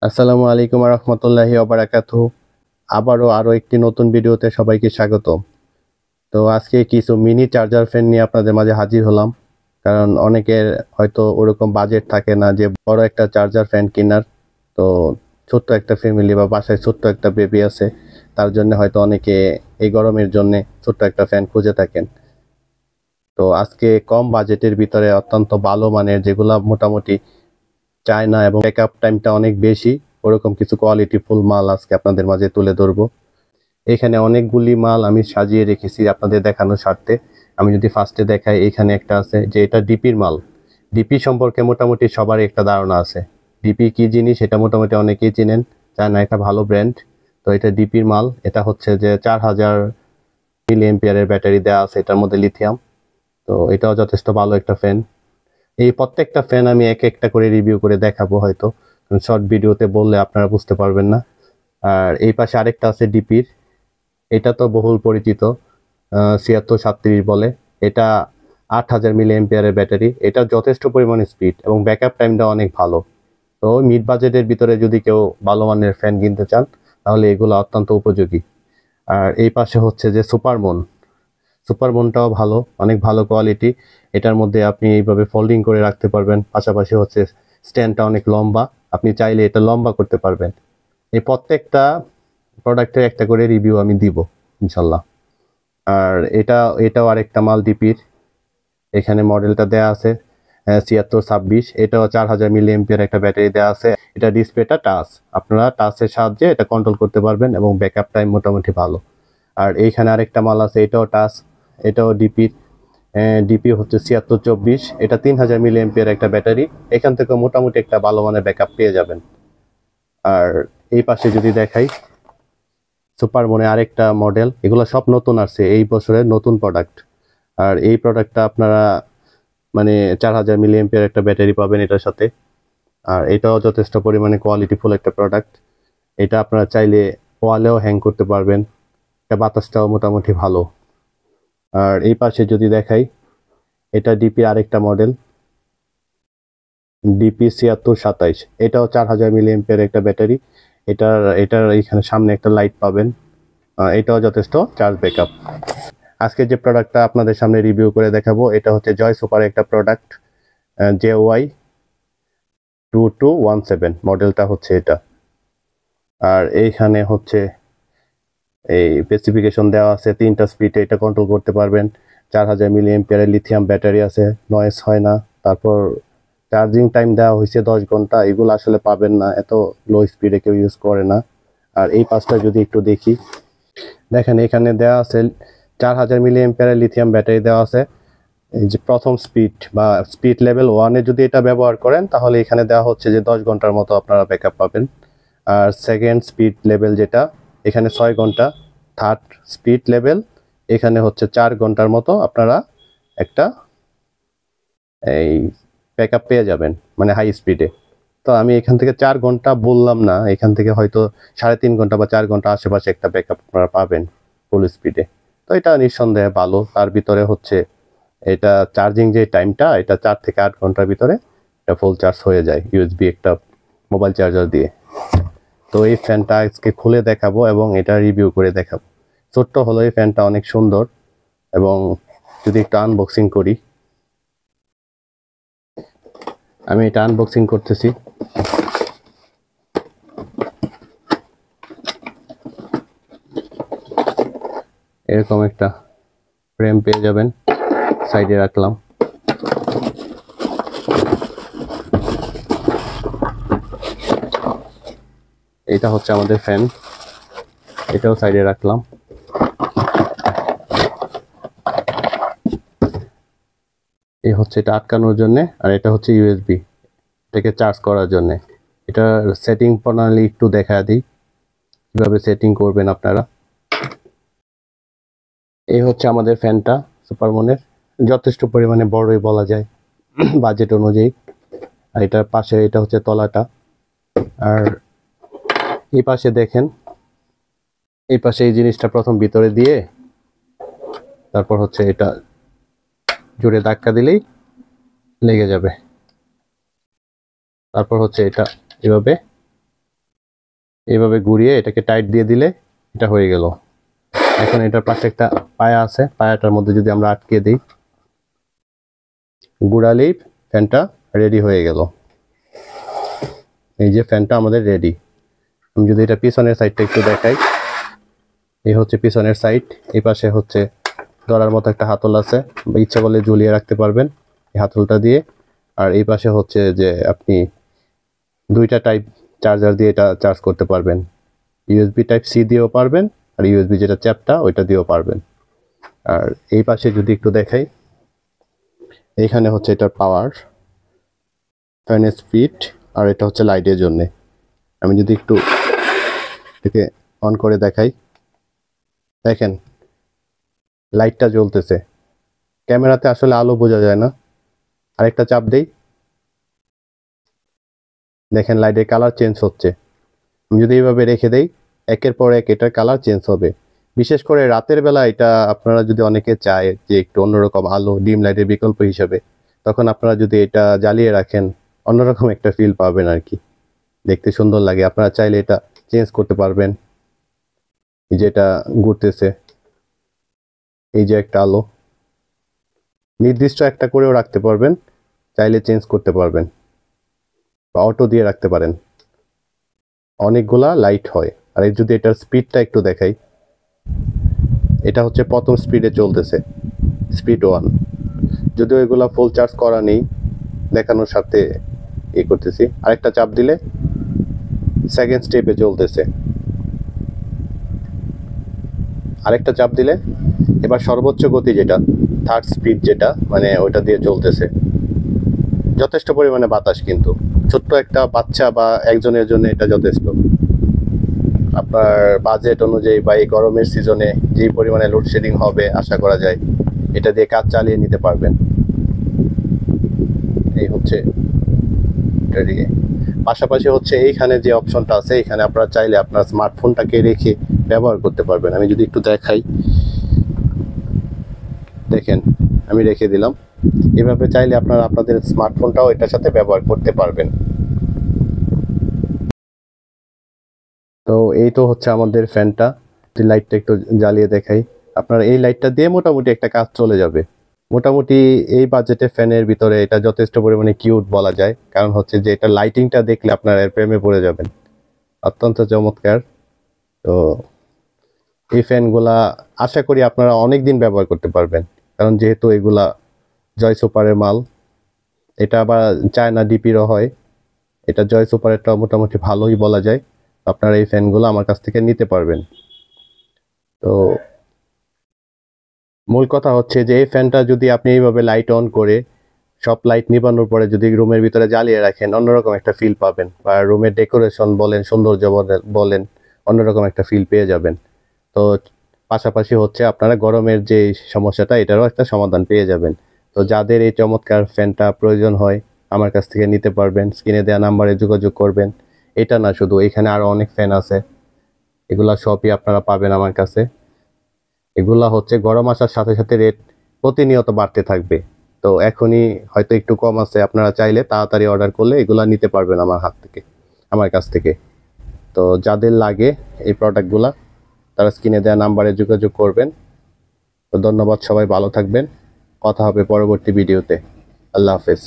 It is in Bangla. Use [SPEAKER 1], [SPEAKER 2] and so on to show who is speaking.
[SPEAKER 1] আসসালামু আলাইকুম রহমতুল্লাহি ওবারাকাতুহু। আরো একটি নতুন ভিডিওতে সবাইকে স্বাগত। তো আজকে কিছু মিনি চার্জার ফ্যান নিয়ে আপনাদের মাঝে হাজির হলাম। কারণ অনেকের হয়তো ওরকম বাজেট থাকে না যে বড় একটা চার্জার ফ্যান কেনার। তো ছোট্ট একটা ফ্যামিলি বা বাসায় ছোট্ট একটা বেবি আছে, তার জন্য হয়তো অনেকে এই গরমের জন্য ছোট্ট একটা ফ্যান খুঁজে থাকেন। তো আজকে কম বাজেটের ভিতরে অত্যন্ত ভালো মানের, যেগুলা মোটামুটি চায়না এবং ব্যাকআপ টাইমটা অনেক বেশি, ওরকম কিছু কোয়ালিটি ফুল মাল আজকে আপনাদের মাঝে তুলে ধরবো। এখানে অনেকগুলি মাল আমি সাজিয়ে রেখেছি আপনাদের দেখানোর স্বার্থে। আমি যদি ফার্স্টে দেখাই, এখানে একটা আছে যে এটা ডিপির মাল। ডিপি সম্পর্কে মোটামুটি সবারই একটা ধারণা আছে। ডিপি কি জিনিস এটা মোটামুটি অনেকেই চিনেন, চায়না একটা ভালো ব্র্যান্ড। তো এটা ডিপির মাল। এটা হচ্ছে যে 4000 মিলি এম্পিয়ারের ব্যাটারি দেওয়া আছে এটার মধ্যে, লিথিয়াম। তো এটাও যথেষ্ট ভালো একটা ফ্যান। এই প্রত্যেকটা ফ্যান আমি এক একটা করে রিভিউ করে দেখাবো হয়তো, শর্ট ভিডিওতে বললে আপনারা বুঝতে পারবেন না। আর এই পাশে আরেকটা আছে ডিপির, এটা তো বহুল পরিচিত, 7637 বলে। এটা 8000 মিলি এম্পিয়ারের ব্যাটারি। এটা যথেষ্ট পরিমাণে স্পিড এবং ব্যাকআপ টাইমটা অনেক ভালো। তো মিড বাজেটের ভিতরে যদি কেউ ভালো মানের ফ্যান কিনতে চান, তাহলে এগুলো অত্যন্ত উপযোগী। আর এই পাশে হচ্ছে যে সুপারমনটাও ভালো, অনেক ভালো কোয়ালিটি। এটার মধ্যে আপনি এইভাবে ফোল্ডিং করে রাখতে পারবেন, পাশাপাশি হচ্ছে স্ট্যান্ডটা অনেক লম্বা, আপনি চাইলে এটা লম্বা করতে পারবেন। এই প্রত্যেকটা প্রোডাক্টের একটা করে রিভিউ আমি দিব ইনশাল্লাহ। আর এটাও আরেকটা মাল ডিপির। এখানে মডেলটা দেয়া আছে 7626। এটাও 4000 মিলি এম্পিয়ার একটা ব্যাটারি দেওয়া আছে। এটা ডিসপ্লেটা টাচ, আপনারা টাচের সাহায্যে এটা কন্ট্রোল করতে পারবেন এবং ব্যাকআপ টাইম মোটামুটি ভালো। আর এইখানে আরেকটা মাল আছে, এটাও টাচ, এটাও ডিপির। ডিপি হচ্ছে 7624। এটা 3000 মিলি এম্পিয়ার একটা ব্যাটারি। এখান থেকে মোটামুটি একটা ভালো মানের ব্যাকআপ পেয়ে যাবেন। আর এই পাশে যদি দেখাই, সুপার মনে আরেকটা মডেল, এগুলো সব নতুন আসছে, এই বছরের নতুন প্রোডাক্ট। আর এই প্রোডাক্টটা আপনারা মানে 4000 মিলি এম্পিয়ার একটা ব্যাটারি পাবেন এটার সাথে। আর এটাও যথেষ্ট পরিমাণে কোয়ালিটিফুল একটা প্রোডাক্ট। এটা আপনারা চাইলে ওয়ালেও হ্যাং করতে পারবেন। এটা বাতাসটাও মোটামুটি ভালো। আর এই পাশে যদি দেখাই, এটা ডিপি আরেকটা মডেল, ডিপি 7627। এটাও 4000 মিলি এম্পিয়ার একটা ব্যাটারি। এটার এখানে সামনে একটা লাইট পাবেন। এটাও যথেষ্ট চার্জ ব্যাকআপ। আজকে যে প্রোডাক্টটা আপনাদের সামনে রিভিউ করে দেখাবো, এটা হচ্ছে জয় সুপার একটা প্রোডাক্ট, JY2217 মডেলটা হচ্ছে এটা। আর এইখানে হচ্ছে এই স্পেসিফিকেশন দেওয়া আছে, 3টা স্পিডে এটা কন্ট্রোল করতে পারবেন। 4000 মিলি এম্পিয়ারের লিথিয়াম ব্যাটারি আছে, নয়েজ হয় না। তারপর চার্জিং টাইম দেওয়া হয়েছে 10 ঘন্টা। এগুলো আসলে পাবেন না, এত লো স্পিডে কেউ ইউজ করে না। আর এই পাশটা যদি একটু দেখি, দেখেন এখানে দেওয়া আছে 4000 মিলি এম্পিয়ারের লিথিয়াম ব্যাটারি দেওয়া আছে। এই যে প্রথম স্পিড বা স্পিড লেভেল 1-এ যদি এটা ব্যবহার করেন, তাহলে এখানে দেওয়া হচ্ছে যে 10 ঘন্টার মতো আপনারা ব্যাকআপ পাবেন। আর সেকেন্ড স্পিড লেভেল যেটা, এখানে 6 ঘন্টা। থার্ড স্পিড লেভেল, এখানে হচ্ছে 4 ঘন্টার মতো আপনারা একটা এই ব্যাকআপ পেয়ে যাবেন, মানে হাই স্পিডে। তো আমি এখান থেকে 4 ঘন্টা বললাম না, এখান থেকে হয়তো 3.5 ঘন্টা বা 4 ঘন্টা আশেপাশে একটা ব্যাকআপ আপনারা পাবেন ফুল স্পিডে। তো এটা নিঃসন্দেহে ভালো। তার ভিতরে হচ্ছে এটা চার্জিং যে টাইমটা, এটা 4 থেকে 8 ঘন্টার ভিতরে এটা ফুল চার্জ হয়ে যায় ইউএসবি একটা মোবাইল চার্জার দিয়ে। তো এই ফ্যানটা আজকে খুলে দেখাবো এবং এটা রিভিউ করে দেখাবো। ছোট্ট হলো এই ফ্যানটা, অনেক সুন্দর। এবং যদি একটু আনবক্সিং করি, আমি এটা আনবক্সিং করতেছি। এরকম একটা ফ্রেম পেয়ে যাবেন, সাইডে রাখলাম। এটা হচ্ছে আমাদের ফ্যান, এটাও সাইডে রাখলাম। এই হচ্ছে এটা আটকানোর জন্য, আর এটা হচ্ছে ইউএসবি, এটাকে চার্জ করার জন্য। এটার সেটিং প্রণালী একটু দেখা দিই, কিভাবে সেটিং করবেন আপনারা। এই হচ্ছে আমাদের ফ্যানটা, সুপারমনের। যথেষ্ট পরিমাণে বড়ই বলা যায় বাজেট অনুযায়ী। আর এটার পাশে এটা হচ্ছে তলাটা। আর এই পাশে দেখেন, এই পাশে এই জিনিসটা প্রথম ভিতরে দিয়ে, তারপর হচ্ছে এটা জোরে ধাক্কা দিলেই লেগে যাবে। তারপর হচ্ছে এটা এভাবে এইভাবে ঘুরিয়ে এটাকে টাইট দিয়ে দিলে এটা হয়ে গেল। এখন এটার পাশে একটা পায়া আছে, পায়াটার মধ্যে যদি আমরা আটকে দিই, ঘুরালেই ফ্যানটা রেডি হয়ে গেল। এই যে ফ্যানটা আমাদের রেডি। আমি যদি এটা পিছনের সাইডটা একটু দেখাই, এই হচ্ছে পিছনের সাইড, এই পাশে হচ্ছে ধরার মতো একটা হাতল আছে, বা ইচ্ছা করলে ঝুলিয়ে রাখতে পারবেন এই হাতলটা দিয়ে। আর এই পাশে হচ্ছে যে আপনি দুইটা টাইপ চার্জার দিয়ে এটা চার্জ করতে পারবেন, ইউএসবি টাইপ সি দিয়েও পারবেন, আর ইউএসবি যেটা চ্যাপটা ওইটা দিয়েও পারবেন। আর এই পাশে যদি একটু দেখাই, এইখানে হচ্ছে এটার পাওয়ার, ফ্যানের স্পিড, আর এটা হচ্ছে লাইটের জন্যে। আমি যদি একটু এটাকে অন করে দেখাই, দেখেন লাইটটা জ্বলতেছে। ক্যামেরাতে আসলে আলো বোঝা যায় না। আরেকটা চাপ দেই, দেখেন লাইটের কালার চেঞ্জ হচ্ছে। আমি যদি এইভাবে রেখে দেই, একের পর এক এটার কালার চেঞ্জ হবে। বিশেষ করে রাতের বেলা এটা আপনারা যদি অনেকে চায় যে একটু অন্যরকম আলো, ডিম লাইটের বিকল্প হিসাবে, তখন আপনারা যদি এটা জ্বালিয়ে রাখেন অন্যরকম একটা ফিল পাবেন আর কি, দেখতে সুন্দর লাগে। আপনারা চাইলে এটা চেঞ্জ করতে পারবেন। এই যে এটা ঘুরতেছে, এই যে একটা আলো নির্দিষ্ট একটা করেও রাখতে পারবেন, চাইলে চেঞ্জ করতে পারবেন, বা অটো দিয়ে রাখতে পারেন। অনেকগুলা লাইট হয়। আর এই যদি এটার স্পিডটা একটু দেখাই, এটা হচ্ছে প্রথম স্পিডে চলতেছে, স্পিড 1। যদিও এগুলা ফুল চার্জ করা নেই, দেখানোর সাথে করতেছি। আরেকটা চাপ দিলে সেকেন্ড স্টেপে চলতেছে, আরেকটা চাপ দিলে এবার সর্বোচ্চ গতি যেটা থার্ড স্পিড যেটা, মানে ওইটা দিয়ে চলতেছে। যথেষ্ট পরিমাণে বাতাস, কিন্তু ছোট্ট একটা বাচ্চা বা একজনের জন্য এটা যথেষ্ট। আপনার বাজেট অনুযায়ী বা এই গরমের সিজনে যেই পরিমাণে লোডশেডিং হবে আশা করা যায়, এটা দিয়ে কাজ চালিয়ে নিতে পারবেন। এই হচ্ছে এটা দিয়ে। পাশাপাশি হচ্ছে এইখানে যে অপশনটা আছে, এখানে আপনারা চাইলে আপনার স্মার্টফোনটাকে রেখে ব্যবহার করতে পারবেন। আমি যদি একটু দেখাই, দেখেন আমি রেখে দিলাম। এভাবে চাইলে আপনারা আপনাদের স্মার্টফোনটাও এটার সাথে ব্যবহার করতে পারবেন। তো এই তো হচ্ছে আমাদের ফ্যানটা। লাইটটা একটু জ্বালিয়ে দেখাই, আপনার এই লাইটটা দিয়ে মোটামুটি একটা কাজ চলে যাবে। মোটামুটি এই বাজেটে ফ্যানের ভিতরে এটা যথেষ্ট পরিমাণে কিউট বলা যায়, কারণ হচ্ছে যে এটা লাইটিংটা দেখলে আপনারা এর প্রেমে পড়ে যাবেন, অত্যন্ত চমৎকার। তো এই ফ্যানগুলা আশা করি আপনারা অনেক দিন ব্যবহার করতে পারবেন, কারণ যেহেতু এগুলা জয় সুপারের মাল। এটা আবার চায়না ডিপিরও হয়। এটা জয় সুপারেরটা মোটামুটি ভালোই বলা যায়। আপনারা এই ফ্যানগুলো আমার কাছ থেকে নিতে পারবেন। তো মূল কথা হচ্ছে যে এই ফ্যানটা যদি আপনি এইভাবে লাইট অন করে সব লাইট নিবানোর পরে যদি রুমের ভিতরে জ্বালিয়ে রাখেন, অন্যরকম একটা ফিল পাবেন, বা রুমের ডেকোরেশন বলেন, সৌন্দর্য বলেন, অন্যরকম একটা ফিল পেয়ে যাবেন। তো পাশাপাশি হচ্ছে আপনারা গরমের যে সমস্যাটা, এটারও একটা সমাধান পেয়ে যাবেন। তো যাদের এই চমৎকার ফ্যানটা প্রয়োজন হয় আমার কাছ থেকে নিতে পারবেন, স্ক্রিনে দেওয়া নাম্বারে যোগাযোগ করবেন। এটা না শুধু, এখানে আরো অনেক ফ্যান আছে, এগুলা সবই আপনারা পাবেন আমার কাছে। এগুলা হচ্ছে গরম আসার সাথে সাথে রেট প্রতিনিয়ত বাড়তে থাকবে। তো এখনই হয়তো একটু কম আছে, আপনারা চাইলে তাড়াতাড়ি অর্ডার করলে এগুলা নিতে পারবেন আমার কাছ থেকে। তো যাদের লাগে এই প্রোডাক্টগুলা, তারা স্ক্রিনে দেওয়া নাম্বারে যোগাযোগ করবেন। তো ধন্যবাদ, সবাই ভালো থাকবেন। কথা হবে পরবর্তী ভিডিওতে। আল্লাহ হাফেজ।